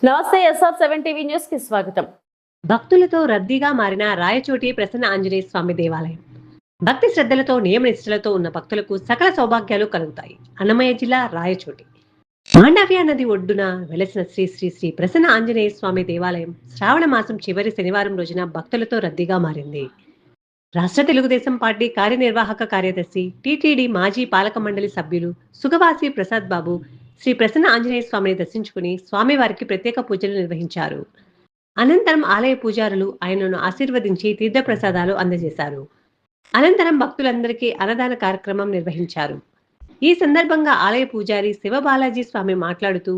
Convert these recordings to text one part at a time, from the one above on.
నమస్తే SF7 TV news కి స్వాగతం. భక్తులతో రద్దీగా మారిన రాయచోటి ప్రసన్న ఆంజనేయ స్వామి దేవాలయం. భక్తి శ్రద్ధలతో నియమనిష్టలతో ఉన్న భక్తులకు సకల సౌభాగ్యాలు కలుగుతాయి. అన్నమయ్య జిల్లా రాయచోటి మాండవ్య నది ఒడ్డున వెలసిన శ్రీ శ్రీ శ్రీ ప్రసన్న ఆంజనేయ స్వామి దేవాలయం శ్రావణ మాసం చివరి శనివారం రోజున భక్తులతో రద్దీగా మారింది. రాష్ట్ర తెలుగుదేశం పార్టీ కార్యనిర్వాహక కార్యదర్శి టీటీడీ మాజీ పాలక మండలి సభ్యులు సుగవాసి ప్రసాద్ బాబు శ్రీ ప్రసన్న ఆంజనేయ స్వామిని దర్శించుకుని స్వామివారికి ప్రత్యేక పూజలు నిర్వహించారు. అనంతరం ఆలయ పూజారులు ఆయనను ఆశీర్వదించి తీర్థప్రసాదాలు అందజేశారు. అనంతరం భక్తులందరికీ అన్నదాన కార్యక్రమం నిర్వహించారు. ఈ సందర్భంగా ఆలయ పూజారి శివబాలాజీ స్వామి మాట్లాడుతూ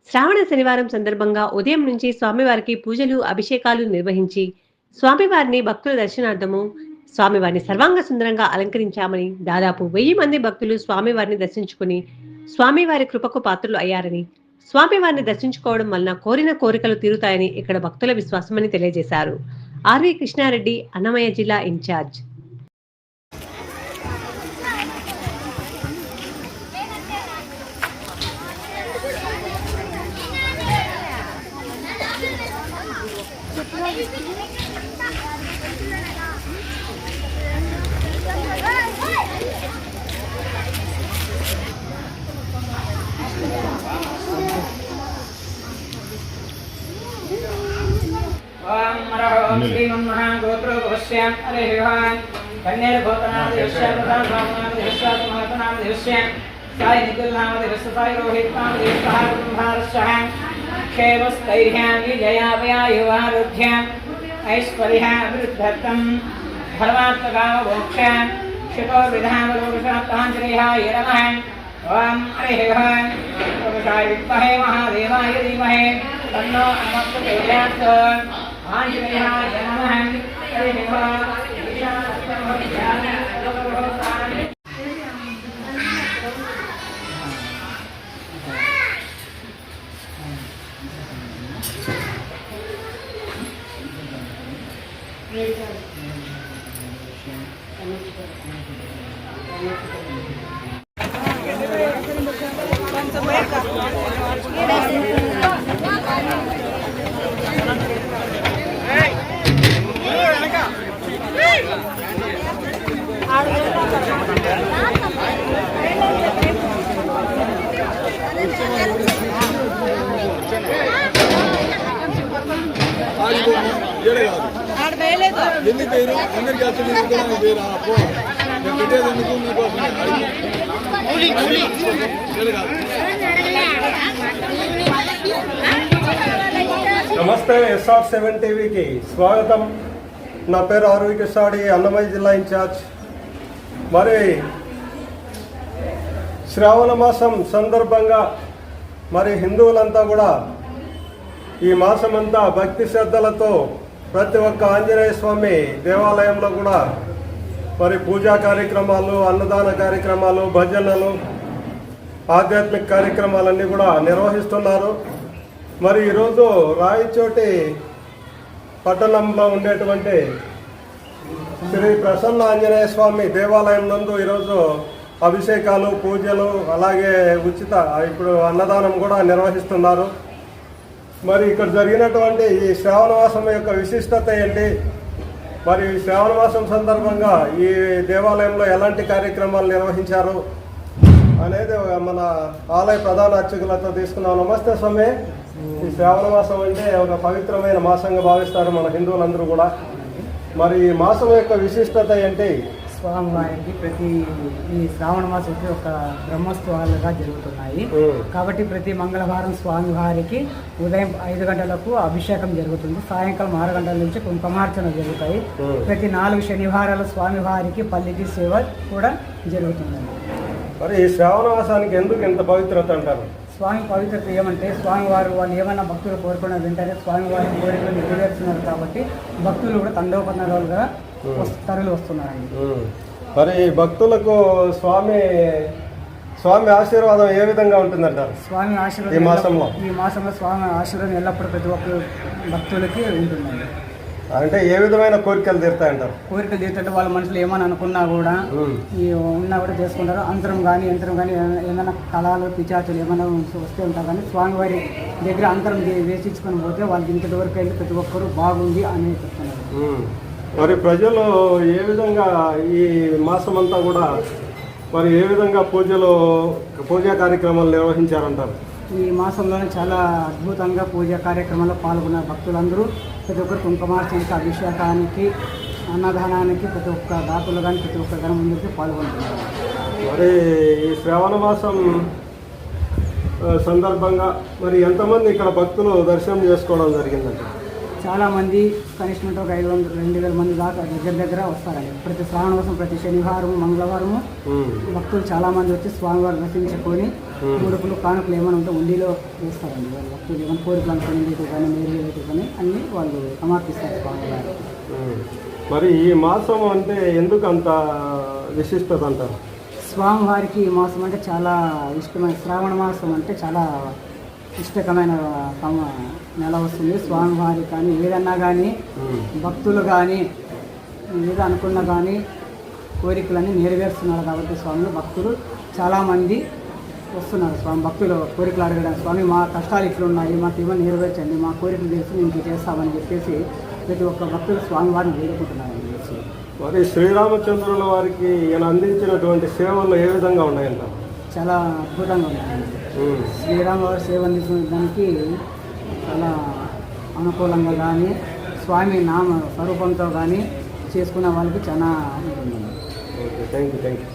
శ్రావణ శనివారం సందర్భంగా ఉదయం నుంచి స్వామివారికి పూజలు అభిషేకాలు నిర్వహించి స్వామివారిని భక్తుల దర్శనార్థము స్వామివారిని సర్వాంగ సుందరంగా అలంకరించామని, దాదాపు 1000 మంది భక్తులు స్వామివారిని దర్శించుకుని స్వామివారి కృపకు పాత్రులు అయ్యారని, స్వామివారిని దర్శించుకోవడం వలన కోరిన కోరికలు తీరుతాయని ఇక్కడ భక్తుల విశ్వాసమని తెలియజేశారు. ఆర్వి కృష్ణారెడ్డి, అన్నమయ్య జిల్లా ఇన్ఛార్జ్. ऐश्वर्याभिवृद्धर्थं धर्मात्मकामोक्षां शिखोर्विधानपुरुषात्ताञ्जलिहाय नमः। ओम हरिः पुरुषाय विद्महे महादेवाय धीमहि तन्नो प्रचोदयात्। आञ्जनेयाय नमः। हरिः నమస్తే SF7 టీవీకి స్వాగతం. నా పేరు ఆర్వి కృష్ణారెడ్డి, అన్నమయ్య జిల్లా ఇన్ఛార్జ్. మరి శ్రావణ మాసం సందర్భంగా మరి హిందువులంతా కూడా ఈ మాసమంతా భక్తి శ్రద్ధలతో ప్రతి ఒక్క ఆంజనేయ స్వామి దేవాలయంలో కూడా మరి పూజా కార్యక్రమాలు, అన్నదాన కార్యక్రమాలు, భజనలు, ఆధ్యాత్మిక కార్యక్రమాలన్నీ కూడా నిర్వహిస్తున్నారు. మరి ఈరోజు రాయచోటి పట్టణంలో ఉండేటువంటి శ్రీ ప్రసన్న ఆంజనేయ స్వామి దేవాలయం నందు ఈరోజు అభిషేకాలు, పూజలు, అలాగే ఉచిత ఇప్పుడు అన్నదానం కూడా నిర్వహిస్తున్నారు. మరి ఇక్కడ జరిగినటువంటి ఈ శ్రావణమాసం యొక్క విశిష్టత ఏంటి, మరి శ్రావణ మాసం సందర్భంగా ఈ దేవాలయంలో ఎలాంటి కార్యక్రమాలు నిర్వహించారు అనేది మన ఆలయ ప్రధాన అర్చకులతో తీసుకున్నాం. నమస్తే స్వామి. ఈ శ్రావణ మాసం అంటే ఒక పవిత్రమైన మాసంగా భావిస్తారు మన హిందువులందరూ కూడా. మరి ఈ మాసం యొక్క విశిష్టత ఏంటి? స్వామివారికి ప్రతి ఈ శ్రావణ మాసంకి ఒక బ్రహ్మోత్సవాలుగా జరుగుతున్నాయి. కాబట్టి ప్రతి మంగళవారం స్వామివారికి ఉదయం 5 గంటలకు అభిషేకం జరుగుతుంది. సాయంకాలం 6 గంటల నుంచి కుంకుమార్చన జరుగుతాయి. ప్రతి 4 శనివారాలు స్వామివారికి పల్లికి సేవ కూడా జరుగుతుంది. మరి ఈ శ్రావణ మాసానికి ఎందుకు ఇంత పవిత్రత అంటారు? స్వామి పవిత్రత ఏమంటే స్వామివారు వాళ్ళు ఏమైనా భక్తులు కోరుకున్న వెంటనే స్వామివారి కోరికలు నెరవేరుస్తున్నారు. కాబట్టి భక్తులు కూడా తండోపతండాలుగా తరలి వస్తున్నారండి. మరి భక్తులకు స్వామి ఆశీర్వాదం ఏ విధంగా ఉంటుందంటారు? స్వామి ఆశీర్వాదం ఈ మాసంలో స్వామి ఆశీర్వాదం ఎల్లప్పుడూ ప్రతి ఒక్క భక్తులకి ఉంటుందండి. అంటే ఏ విధమైన కోరికలు తీరుతాయంటారు? కోరికలు తీర్చంటే వాళ్ళ మనుషులు ఏమని అనుకున్నా కూడా ఈ ఉన్నా కూడా చేసుకుంటారు. యంత్రం కానీ ఏమైనా కళాలు పిచాచులు ఏమైనా వస్తే ఉంటారు, కానీ స్వామివారి దగ్గర అంతరం వేసించుకొని పోతే వాళ్ళకి ఇంత వరకు వెళ్ళి ప్రతి ఒక్కరూ బాగుంది అని చెప్తున్నారు. మరి ప్రజలు ఏ విధంగా ఈ మాసం అంతా కూడా మరి ఏ విధంగా పూజా కార్యక్రమాలు నిర్వహించారంటారు? ఈ మాసంలోనే చాలా అద్భుతంగా పూజా కార్యక్రమాల్లో పాల్గొన్న భక్తులందరూ ప్రతి ఒక్కరు కుంకుమార్చనకి, అభిషేకానికి, అన్నదానానికి ప్రతి ఒక్క దాతలు కానీ ప్రతి ఒక్క గణ ముందుకి పాల్గొంటున్నారు. మరి ఈ శ్రావణ మాసం సందర్భంగా మరి ఎంతమంది ఇక్కడ భక్తులు దర్శనం చేసుకోవడం జరిగిందండి? చాలామంది కనిష్ట ఒక 500-2000 మంది దాకా దగ్గర వస్తారండి. ప్రతి శ్రావణ మాసం ప్రతి శనివారం మంగళవారము భక్తులు చాలామంది వచ్చి స్వామివారు దర్శించుకొని ముడుపులు కానుకలు ఏమైనా ఉంటే ఉండిలో వేస్తారండి. వాళ్ళు భక్తులు ఏమైనా కోరికలు అనుకునేది కానీ నేరుగా కానీ అన్నీ వాళ్ళు సమర్పిస్తారు స్వామివారు. మరి ఈ మాసం అంటే ఎందుకు అంత విశిష్టత అంటారు? స్వామివారికి ఈ మాసం అంటే చాలా ఇష్టమైన, శ్రావణ మాసం అంటే చాలా ఇష్టకమైన నెల వస్తుంది. స్వామివారి కానీ ఏదన్నా కానీ భక్తులు కానీ ఏదో అనుకున్నా కానీ కోరికలన్నీ నెరవేరుస్తున్నారు కాబట్టి స్వామిని భక్తులు చాలామంది వస్తున్నారు. స్వామి భక్తులు కోరికలు అడగడానికి, స్వామి మా కష్టాలు ఇట్లున్నాయి, మాకు ఏమైనా నెరవేర్చండి, మా కోరికలు తెలిసి మేము చేస్తామని చెప్పేసి ప్రతి ఒక్క భక్తులు స్వామివారిని వేడుకుంటున్నారు. మరి శ్రీరామచంద్రుల వారికి ఈయన అందించినటువంటి సేవలు ఏ విధంగా ఉన్నాయంట? చాలా అద్భుతంగా ఉంటుంది. శ్రీరామవారి సేవ అందించడానికి చాలా అనుకూలంగా కానీ స్వామి నామ స్వరూపంతో కానీ చేసుకున్న వాళ్ళకి చాలా ఉంటుంది. Okay, thank you.